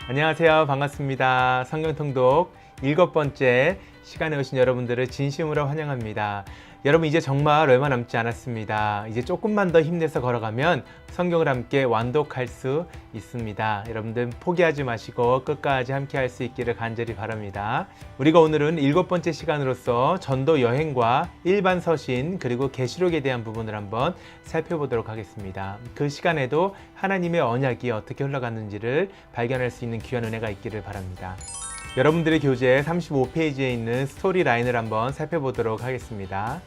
안녕하세요. 반갑습니다. 성경통독 7번째 시간에 오신 여러분들을 진심으로 환영합니다. 여러분, 이제 정말 얼마 남지 않았습니다. 이제 조금만 더 힘내서 걸어가면 성경을 함께 완독할 수 있습니다. 여러분들 포기하지 마시고 끝까지 함께 할 수 있기를 간절히 바랍니다. 우리가 오늘은 7번째 시간으로서 전도 여행과 일반 서신 그리고 계시록에 대한 부분을 한번 살펴보도록 하겠습니다. 그 시간에도 하나님의 언약이 어떻게 흘러갔는지를 발견할 수 있는 귀한 은혜가 있기를 바랍니다. 여러분들의 교재 35페이지에 있는 스토리 라인을 한번 살펴보도록 하겠습니다.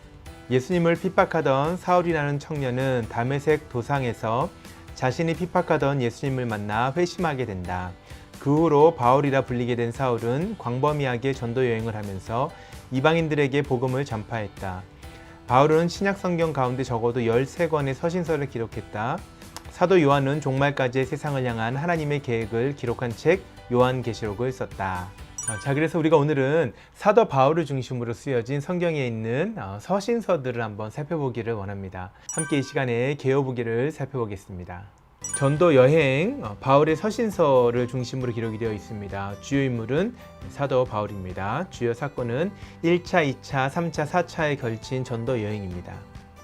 예수님을 핍박하던 사울이라는 청년은 다메섹 도상에서 자신이 핍박하던 예수님을 만나 회심하게 된다. 그 후로 바울이라 불리게 된 사울은 광범위하게 전도 여행을 하면서 이방인들에게 복음을 전파했다. 바울은 신약 성경 가운데 적어도 13권의 서신서를 기록했다. 사도 요한은 종말까지의 세상을 향한 하나님의 계획을 기록한 책 요한계시록을 썼다. 자, 그래서 우리가 오늘은 사도 바울을 중심으로 쓰여진 성경에 있는 서신서들을 한번 살펴보기를 원합니다. 함께 이 시간에 개요보기를 살펴보겠습니다. 전도 여행, 바울의 서신서를 중심으로 기록이 되어 있습니다. 주요 인물은 사도 바울입니다. 주요 사건은 1차, 2차, 3차, 4차에 걸친 전도 여행입니다.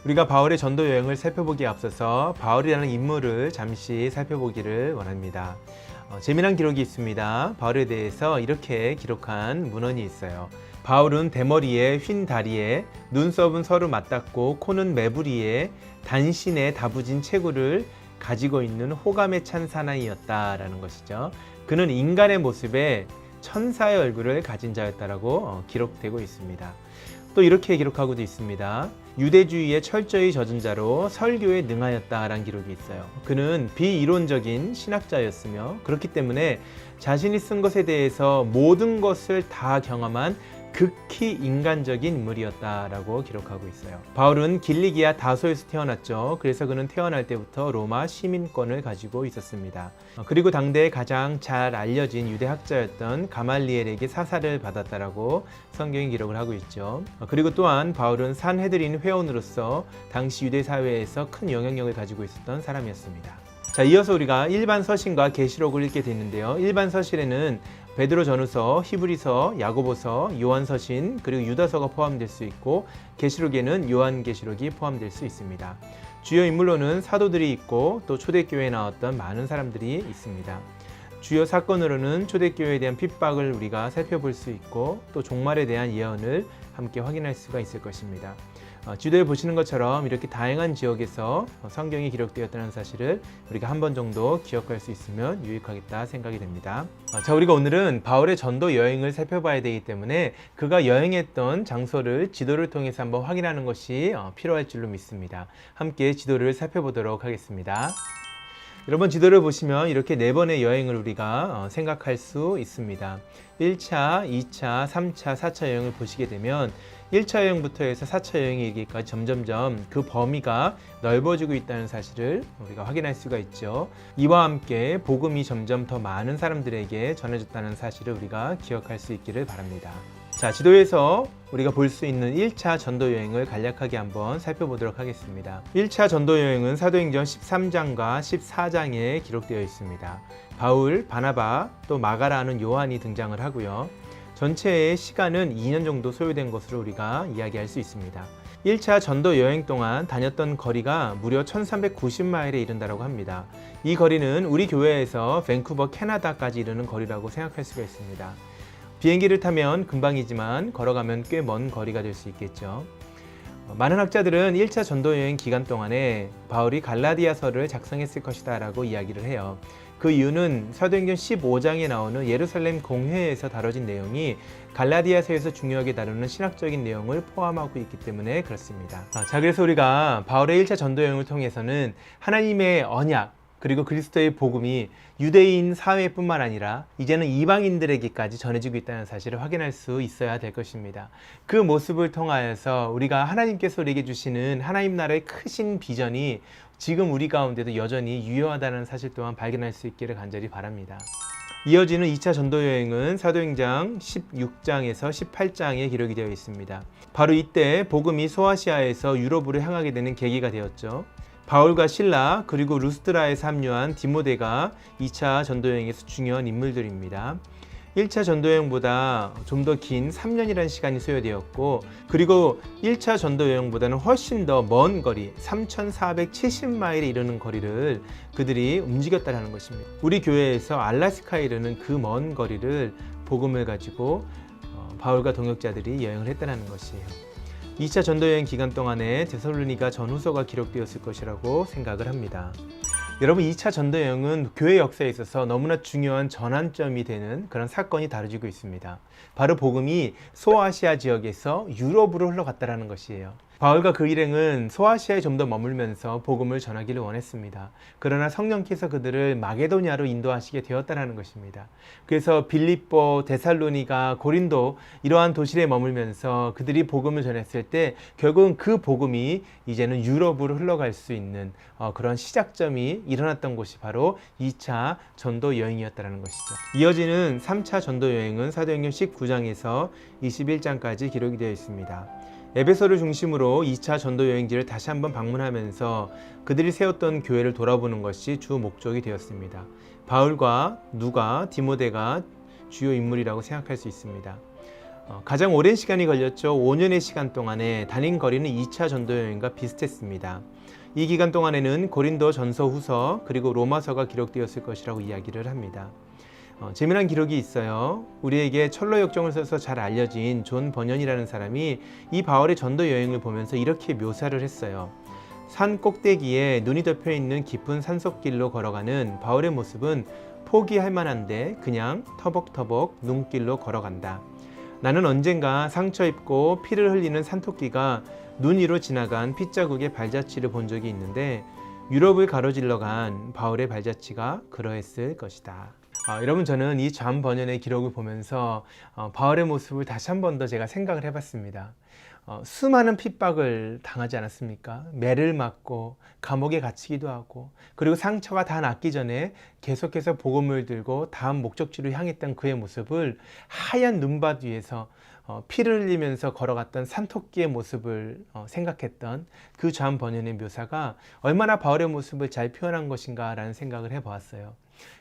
우리가 바울의 전도 여행을 살펴보기에 앞서서 바울이라는 인물을 잠시 살펴보기를 원합니다. 재미난 기록이 있습니다. 바울에 대해서 이렇게 기록한 문헌이 있어요. 바울은 대머리에 휜 다리에 눈썹은 서로 맞닿고 코는 매부리에 단신에 다부진 체구를 가지고 있는 호감에 찬 사나이였다라는 것이죠. 그는 인간의 모습에 천사의 얼굴을 가진 자였다라고 기록되고 있습니다. 또 이렇게 기록하고도 있습니다. 유대주의에 철저히 젖은 자로 설교에 능하였다라는 기록이 있어요. 그는 비이론적인 신학자였으며 그렇기 때문에 자신이 쓴 것에 대해서 모든 것을 다 경험한 극히 인간적인 인물이었다라고 기록하고 있어요. 바울은 길리기아 다소에서 태어났죠. 그래서 그는 태어날 때부터 로마 시민권을 가지고 있었습니다. 그리고 당대에 가장 잘 알려진 유대 학자였던 가말리엘에게 사사를 받았다라고 성경이 기록을 하고 있죠. 그리고 또한 바울은 산헤드린 회원으로서 당시 유대 사회에서 큰 영향력을 가지고 있었던 사람이었습니다. 자, 이어서 우리가 일반 서신과 계시록을 읽게 되는데요. 일반 서신에는 베드로 전후서, 히브리서, 야고보서, 요한서신, 그리고 유다서가 포함될 수 있고 계시록에는 요한계시록이 포함될 수 있습니다. 주요 인물로는 사도들이 있고 또 초대교회에 나왔던 많은 사람들이 있습니다. 주요 사건으로는 초대교회에 대한 핍박을 우리가 살펴볼 수 있고 또 종말에 대한 예언을 함께 확인할 수가 있을 것입니다. 지도에 보시는 것처럼 이렇게 다양한 지역에서 성경이 기록되었다는 사실을 우리가 한 번 정도 기억할 수 있으면 유익하겠다 생각이 됩니다. 자, 우리가 오늘은 바울의 전도 여행을 살펴봐야 되기 때문에 그가 여행했던 장소를 지도를 통해서 한번 확인하는 것이 필요할 줄로 믿습니다. 함께 지도를 살펴보도록 하겠습니다. 여러분, 지도를 보시면 이렇게 4번의 여행을 우리가 생각할 수 있습니다. 1차, 2차, 3차, 4차 여행을 보시게 되면 1차 여행부터 해서 4차 여행에 이르기까지 점점점 그 범위가 넓어지고 있다는 사실을 우리가 확인할 수가 있죠. 이와 함께 복음이 점점 더 많은 사람들에게 전해졌다는 사실을 우리가 기억할 수 있기를 바랍니다. 자, 지도에서 우리가 볼 수 있는 1차 전도 여행을 간략하게 한번 살펴보도록 하겠습니다. 1차 전도 여행은 사도행전 13장과 14장에 기록되어 있습니다. 바울, 바나바, 또 마가라는 요한이 등장을 하고요. 전체의 시간은 2년 정도 소요된 것으로 우리가 이야기할 수 있습니다. 1차 전도 여행 동안 다녔던 거리가 무려 1390마일에 이른다고 합니다. 이 거리는 우리 교회에서 밴쿠버 캐나다까지 이르는 거리라고 생각할 수가 있습니다. 비행기를 타면 금방이지만 걸어가면 꽤 먼 거리가 될 수 있겠죠. 많은 학자들은 1차 전도 여행 기간 동안에 바울이 갈라디아서를 작성했을 것이다 라고 이야기를 해요. 그 이유는 사도행전 15장에 나오는 예루살렘 공회에서 다뤄진 내용이 갈라디아서에서 중요하게 다루는 신학적인 내용을 포함하고 있기 때문에 그렇습니다. 자, 그래서 우리가 바울의 1차 전도 여행을 통해서는 하나님의 언약 그리고 그리스도의 복음이 유대인 사회뿐만 아니라 이제는 이방인들에게까지 전해지고 있다는 사실을 확인할 수 있어야 될 것입니다. 그 모습을 통하여서 우리가 하나님께서 우리에게 주시는 하나님 나라의 크신 비전이 지금 우리 가운데도 여전히 유효하다는 사실 또한 발견할 수 있기를 간절히 바랍니다. 이어지는 2차 전도 여행은 사도행전 16장에서 18장에 기록이 되어 있습니다. 바로 이때 복음이 소아시아에서 유럽으로 향하게 되는 계기가 되었죠. 바울과 실라 그리고 루스드라에서 합류한 디모데가 2차 전도 여행에서 중요한 인물들입니다. 1차 전도 여행보다 좀 더 긴 3년이라는 시간이 소요되었고, 그리고 1차 전도 여행보다는 훨씬 더 먼 거리 3,470마일에 이르는 거리를 그들이 움직였다는 것입니다. 우리 교회에서 알라스카에 이르는 그 먼 거리를 복음을 가지고 바울과 동역자들이 여행을 했다는 것이에요. 2차 전도 여행 기간 동안에 데살로니가 전후서가 기록되었을 것이라고 생각을 합니다. 여러분, 2차 전도 여행은 교회 역사에 있어서 너무나 중요한 전환점이 되는 그런 사건이 다뤄지고 있습니다. 바로 복음이 소아시아 지역에서 유럽으로 흘러갔다는 것이에요. 바울과 그 일행은 소아시아에 좀 더 머물면서 복음을 전하기를 원했습니다. 그러나 성령께서 그들을 마게도냐로 인도하시게 되었다는 것입니다. 그래서 빌립보, 데살로니가, 고린도 이러한 도시에 머물면서 그들이 복음을 전했을 때 결국은 그 복음이 이제는 유럽으로 흘러갈 수 있는 그런 시작점이 일어났던 곳이 바로 2차 전도 여행이었다는 것이죠. 이어지는 3차 전도 여행은 사도행전 19장에서 21장까지 기록이 되어 있습니다. 에베소를 중심으로 2차 전도 여행지를 다시 한번 방문하면서 그들이 세웠던 교회를 돌아보는 것이 주 목적이 되었습니다. 바울과 누가, 디모데가 주요 인물이라고 생각할 수 있습니다. 가장 오랜 시간이 걸렸죠. 5년의 시간 동안에 다닌 거리는 2차 전도 여행과 비슷했습니다. 이 기간 동안에는 고린도 전서, 후서, 그리고 로마서가 기록되었을 것이라고 이야기를 합니다. 재미난 기록이 있어요. 우리에게 철로 역정을 써서 잘 알려진 존 버년이라는 사람이 이 바울의 전도 여행을 보면서 이렇게 묘사를 했어요. 산 꼭대기에 눈이 덮여 있는 깊은 산속길로 걸어가는 바울의 모습은 포기할 만한데 그냥 터벅터벅 눈길로 걸어간다. 나는 언젠가 상처 입고 피를 흘리는 산토끼가 눈 위로 지나간 핏자국의 발자취를 본 적이 있는데 유럽을 가로질러 간 바울의 발자취가 그러했을 것이다. 여러분, 저는 이 존 버년의 기록을 보면서 바울의 모습을 다시 한 번 더 제가 생각을 해봤습니다. 수많은 핍박을 당하지 않았습니까? 매를 맞고 감옥에 갇히기도 하고, 그리고 상처가 다 낫기 전에 계속해서 복음을 들고 다음 목적지로 향했던 그의 모습을 하얀 눈밭 위에서 피를 흘리면서 걸어갔던 산토끼의 모습을 생각했던 그 존 버년의 묘사가 얼마나 바울의 모습을 잘 표현한 것인가 라는 생각을 해보았어요.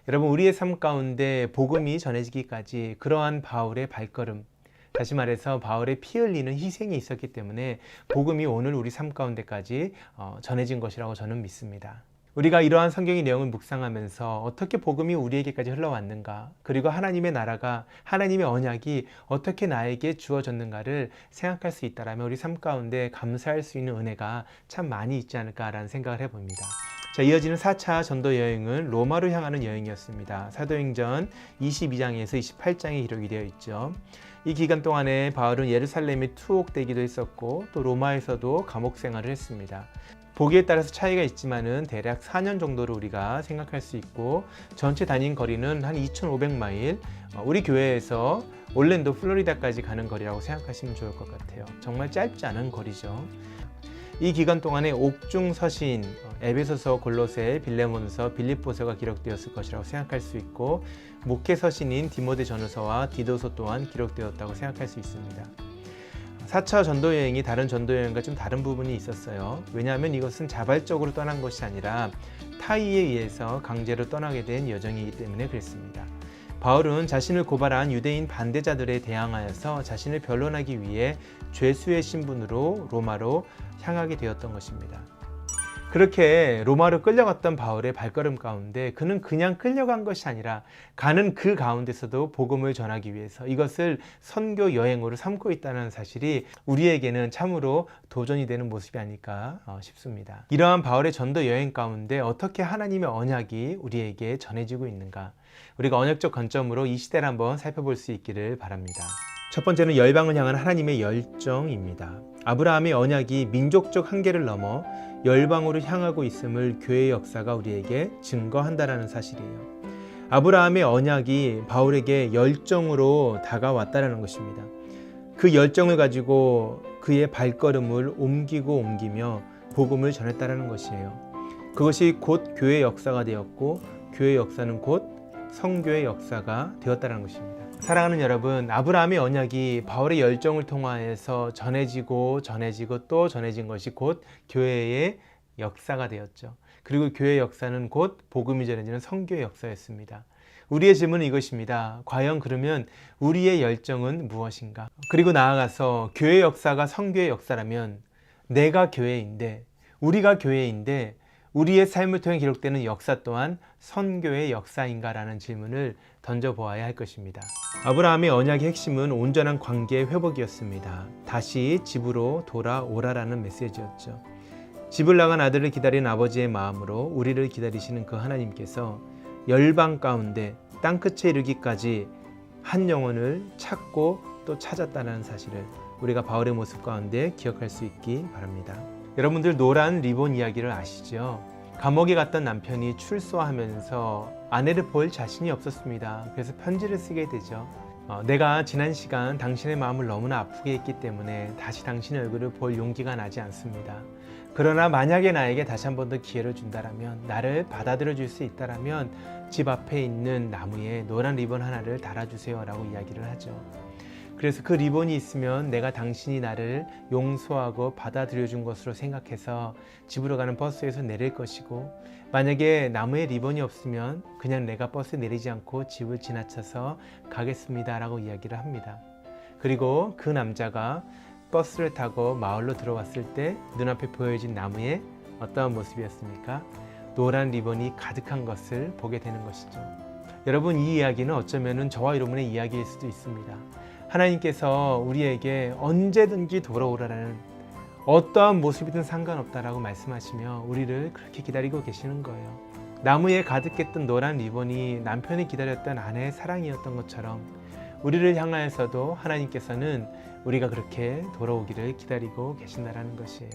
여러분, 우리의 삶 가운데 복음이 전해지기까지 그러한 바울의 발걸음, 다시 말해서 바울의 피 흘리는 희생이 있었기 때문에 복음이 오늘 우리 삶 가운데까지 전해진 것이라고 저는 믿습니다. 우리가 이러한 성경의 내용을 묵상하면서 어떻게 복음이 우리에게까지 흘러왔는가, 그리고 하나님의 나라가, 하나님의 언약이 어떻게 나에게 주어졌는가를 생각할 수 있다면 우리 삶 가운데 감사할 수 있는 은혜가 참 많이 있지 않을까라는 생각을 해봅니다. 자, 이어지는 4차 전도 여행은 로마로 향하는 여행이었습니다. 사도행전 22장에서 28장에 기록이 되어 있죠. 이 기간 동안에 바울은 예루살렘에 투옥되기도 했었고 또 로마에서도 감옥 생활을 했습니다. 보기에 따라서 차이가 있지만은 대략 4년 정도를 우리가 생각할 수 있고, 전체 다닌 거리는 한 2,500마일, 우리 교회에서 올랜도, 플로리다까지 가는 거리라고 생각하시면 좋을 것 같아요. 정말 짧지 않은 거리죠. 이 기간 동안에 옥중 서신, 에베소서, 골로새, 빌레몬서, 빌립보서가 기록되었을 것이라고 생각할 수 있고, 목회 서신인 디모데 전후서와 디도서 또한 기록되었다고 생각할 수 있습니다. 4차 전도 여행이 다른 전도 여행과 좀 다른 부분이 있었어요. 왜냐하면 이것은 자발적으로 떠난 것이 아니라 타의에 의해서 강제로 떠나게 된 여정이기 때문에 그랬습니다. 바울은 자신을 고발한 유대인 반대자들에 대항하여서 자신을 변론하기 위해 죄수의 신분으로 로마로 향하게 되었던 것입니다. 그렇게 로마로 끌려갔던 바울의 발걸음 가운데 그는 그냥 끌려간 것이 아니라 가는 그 가운데서도 복음을 전하기 위해서 이것을 선교 여행으로 삼고 있다는 사실이 우리에게는 참으로 도전이 되는 모습이 아닐까 싶습니다. 이러한 바울의 전도 여행 가운데 어떻게 하나님의 언약이 우리에게 전해지고 있는가, 우리가 언약적 관점으로 이 시대를 한번 살펴볼 수 있기를 바랍니다. 첫 번째는 열방을 향한 하나님의 열정입니다. 아브라함의 언약이 민족적 한계를 넘어 열방으로 향하고 있음을 교회의 역사가 우리에게 증거한다는 사실이에요. 아브라함의 언약이 바울에게 열정으로 다가왔다는 것입니다. 그 열정을 가지고 그의 발걸음을 옮기며 복음을 전했다는 것이에요. 그것이 곧 교회의 역사가 되었고, 교회의 역사는 곧 성교의 역사가 되었다는 것입니다. 사랑하는 여러분, 아브라함의 언약이 바울의 열정을 통하여서 전해지고 또 전해진 것이 곧 교회의 역사가 되었죠. 그리고 교회의 역사는 곧 복음이 전해지는 선교의 역사였습니다. 우리의 질문은 이것입니다. 과연 그러면 우리의 열정은 무엇인가? 그리고 나아가서 교회 역사가 선교의 역사라면 내가 교회인데, 우리가 교회인데 우리의 삶을 통해 기록되는 역사 또한 선교의 역사인가라는 질문을 던져보아야 할 것입니다. 아브라함의 언약의 핵심은 온전한 관계의 회복이었습니다. 다시 집으로 돌아오라라는 메시지였죠. 집을 나간 아들을 기다리는 아버지의 마음으로 우리를 기다리시는 그 하나님께서 열방 가운데 땅끝에 이르기까지 한 영혼을 찾고 또 찾았다는 사실을 우리가 바울의 모습 가운데 기억할 수 있기 바랍니다. 여러분들 노란 리본 이야기를 아시죠? 감옥에 갔던 남편이 출소하면서 아내를 볼 자신이 없었습니다. 그래서 편지를 쓰게 되죠. 내가 지난 시간 당신의 마음을 너무나 아프게 했기 때문에 다시 당신의 얼굴을 볼 용기가 나지 않습니다. 그러나 만약에 나에게 다시 한 번 더 기회를 준다라면, 나를 받아들여 줄 수 있다라면 집 앞에 있는 나무에 노란 리본 하나를 달아주세요 라고 이야기를 하죠. 그래서 그 리본이 있으면 내가 당신이 나를 용서하고 받아들여 준 것으로 생각해서 집으로 가는 버스에서 내릴 것이고, 만약에 나무에 리본이 없으면 그냥 내가 버스에 내리지 않고 집을 지나쳐서 가겠습니다 라고 이야기를 합니다. 그리고 그 남자가 버스를 타고 마을로 들어왔을 때 눈앞에 보여진 나무에 어떠한 모습이었습니까? 노란 리본이 가득한 것을 보게 되는 것이죠. 여러분, 이 이야기는 어쩌면 저와 여러분의 이야기일 수도 있습니다. 하나님께서 우리에게 언제든지 돌아오라는, 어떠한 모습이든 상관없다라고 말씀하시며 우리를 그렇게 기다리고 계시는 거예요. 나무에 가득했던 노란 리본이 남편이 기다렸던 아내의 사랑이었던 것처럼 우리를 향하여서도 하나님께서는 우리가 그렇게 돌아오기를 기다리고 계신다라는 것이에요.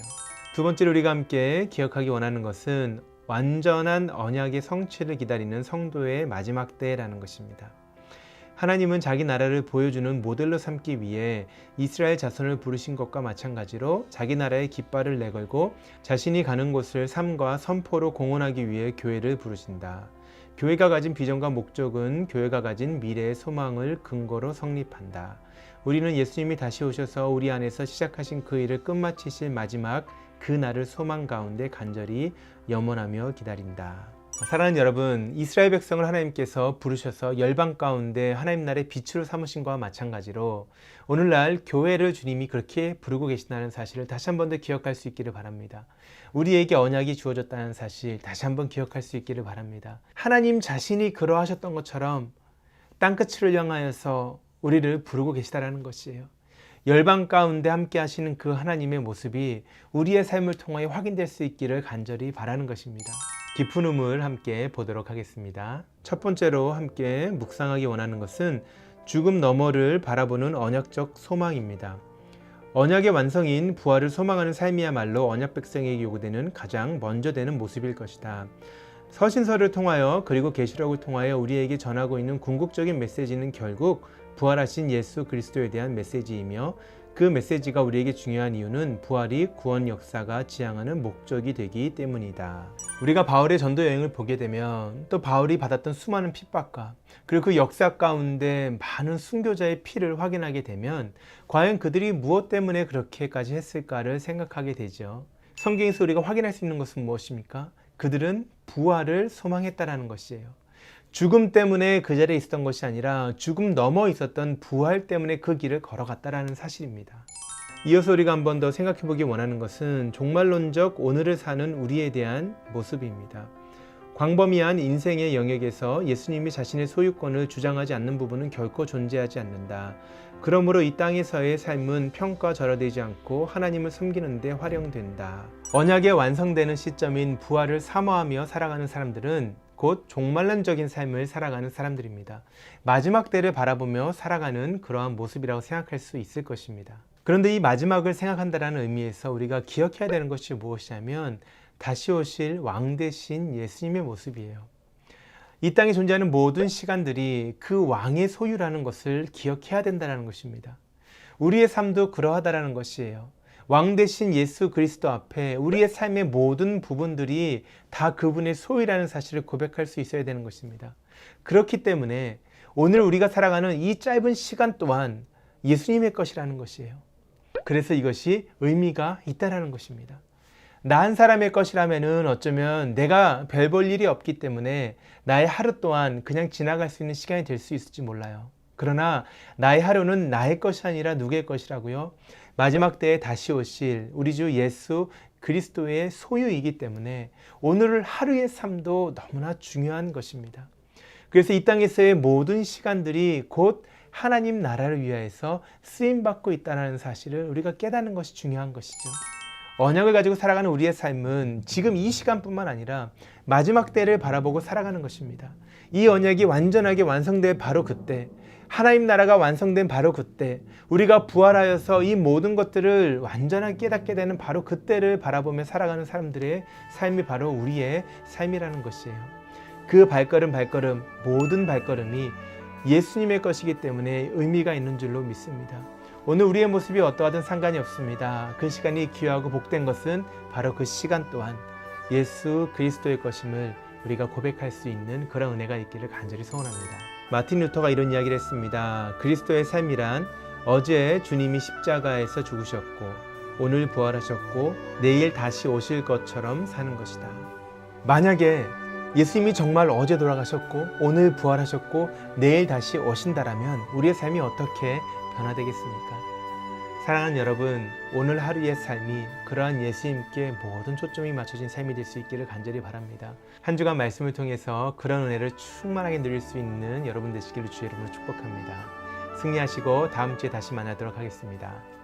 두 번째로 우리가 함께 기억하기 원하는 것은 완전한 언약의 성취를 기다리는 성도의 마지막 때라는 것입니다. 하나님은 자기 나라를 보여주는 모델로 삼기 위해 이스라엘 자손을 부르신 것과 마찬가지로 자기 나라의 깃발을 내걸고 자신이 가는 곳을 삶과 선포로 공헌하기 위해 교회를 부르신다. 교회가 가진 비전과 목적은 교회가 가진 미래의 소망을 근거로 성립한다. 우리는 예수님이 다시 오셔서 우리 안에서 시작하신 그 일을 끝마치실 마지막 그 날을 소망 가운데 간절히 염원하며 기다린다. 사랑하는 여러분, 이스라엘 백성을 하나님께서 부르셔서 열방 가운데 하나님 나라의 빛으로 삼으신 것과 마찬가지로 오늘날 교회를 주님이 그렇게 부르고 계신다는 사실을 다시 한 번 더 기억할 수 있기를 바랍니다. 우리에게 언약이 주어졌다는 사실 다시 한번 기억할 수 있기를 바랍니다. 하나님 자신이 그러하셨던 것처럼 땅끝을 향하여서 우리를 부르고 계시다라는 것이에요. 열방 가운데 함께 하시는 그 하나님의 모습이 우리의 삶을 통하여 확인될 수 있기를 간절히 바라는 것입니다. 깊은 음을 함께 보도록 하겠습니다. 첫 번째로 함께 묵상하기 원하는 것은 죽음 너머를 바라보는 언약적 소망입니다. 언약의 완성인 부활을 소망하는 삶이야말로 언약 백성에게 요구되는 가장 먼저 되는 모습일 것이다. 서신서를 통하여 그리고 계시록을 통하여 우리에게 전하고 있는 궁극적인 메시지는 결국 부활하신 예수 그리스도에 대한 메시지이며, 그 메시지가 우리에게 중요한 이유는 부활이 구원 역사가 지향하는 목적이 되기 때문이다. 우리가 바울의 전도 여행을 보게 되면 또 바울이 받았던 수많은 핍박과 그리고 그 역사 가운데 많은 순교자의 피를 확인하게 되면 과연 그들이 무엇 때문에 그렇게까지 했을까를 생각하게 되죠. 성경에서 우리가 확인할 수 있는 것은 무엇입니까? 그들은 부활을 소망했다라는 것이에요. 죽음 때문에 그 자리에 있었던 것이 아니라 죽음 넘어 있었던 부활 때문에 그 길을 걸어갔다라는 사실입니다. 이어서 우리가 한 번 더 생각해 보기 원하는 것은 종말론적 오늘을 사는 우리에 대한 모습입니다. 광범위한 인생의 영역에서 예수님이 자신의 소유권을 주장하지 않는 부분은 결코 존재하지 않는다. 그러므로 이 땅에서의 삶은 평가절하되지 않고 하나님을 섬기는 데 활용된다. 언약의 완성되는 시점인 부활을 사모하며 살아가는 사람들은 곧 종말론적인 삶을 살아가는 사람들입니다. 마지막 때를 바라보며 살아가는 그러한 모습이라고 생각할 수 있을 것입니다. 그런데 이 마지막을 생각한다는 의미에서 우리가 기억해야 되는 것이 무엇이냐면 다시 오실 왕 대신 예수님의 모습이에요. 이 땅에 존재하는 모든 시간들이 그 왕의 소유라는 것을 기억해야 된다는 것입니다. 우리의 삶도 그러하다는 것이에요. 왕 대신 예수 그리스도 앞에 우리의 삶의 모든 부분들이 다 그분의 소유라는 사실을 고백할 수 있어야 되는 것입니다. 그렇기 때문에 오늘 우리가 살아가는 이 짧은 시간 또한 예수님의 것이라는 것이에요. 그래서 이것이 의미가 있다는 것입니다. 나 한 사람의 것이라면은 어쩌면 내가 별 볼 일이 없기 때문에 나의 하루 또한 그냥 지나갈 수 있는 시간이 될 수 있을지 몰라요. 그러나 나의 하루는 나의 것이 아니라 누구의 것이라고요? 마지막 때에 다시 오실 우리 주 예수 그리스도의 소유이기 때문에 오늘 하루의 삶도 너무나 중요한 것입니다. 그래서 이 땅에서의 모든 시간들이 곧 하나님 나라를 위하여서 쓰임받고 있다는 사실을 우리가 깨닫는 것이 중요한 것이죠. 언약을 가지고 살아가는 우리의 삶은 지금 이 시간뿐만 아니라 마지막 때를 바라보고 살아가는 것입니다. 이 언약이 완전하게 완성된 바로 그때, 하나님 나라가 완성된 바로 그때, 우리가 부활하여서 이 모든 것들을 완전하게 깨닫게 되는 바로 그때를 바라보며 살아가는 사람들의 삶이 바로 우리의 삶이라는 것이에요. 그 발걸음 모든 발걸음이 예수님의 것이기 때문에 의미가 있는 줄로 믿습니다. 오늘 우리의 모습이 어떠하든 상관이 없습니다. 그 시간이 귀하고 복된 것은 바로 그 시간 또한 예수 그리스도의 것임을 우리가 고백할 수 있는 그런 은혜가 있기를 간절히 소원합니다. 마틴 루터가 이런 이야기를 했습니다. 그리스도의 삶이란 어제 주님이 십자가에서 죽으셨고 오늘 부활하셨고 내일 다시 오실 것처럼 사는 것이다. 만약에 예수님이 정말 어제 돌아가셨고 오늘 부활하셨고 내일 다시 오신다라면 우리의 삶이 어떻게 변화되겠습니까? 사랑하는 여러분, 오늘 하루의 삶이 그러한 예수님께 모든 초점이 맞춰진 삶이 될 수 있기를 간절히 바랍니다. 한 주간 말씀을 통해서 그런 은혜를 충만하게 누릴 수 있는 여러분 되시기를 주의 이름으로 축복합니다. 승리하시고 다음 주에 다시 만나도록 하겠습니다.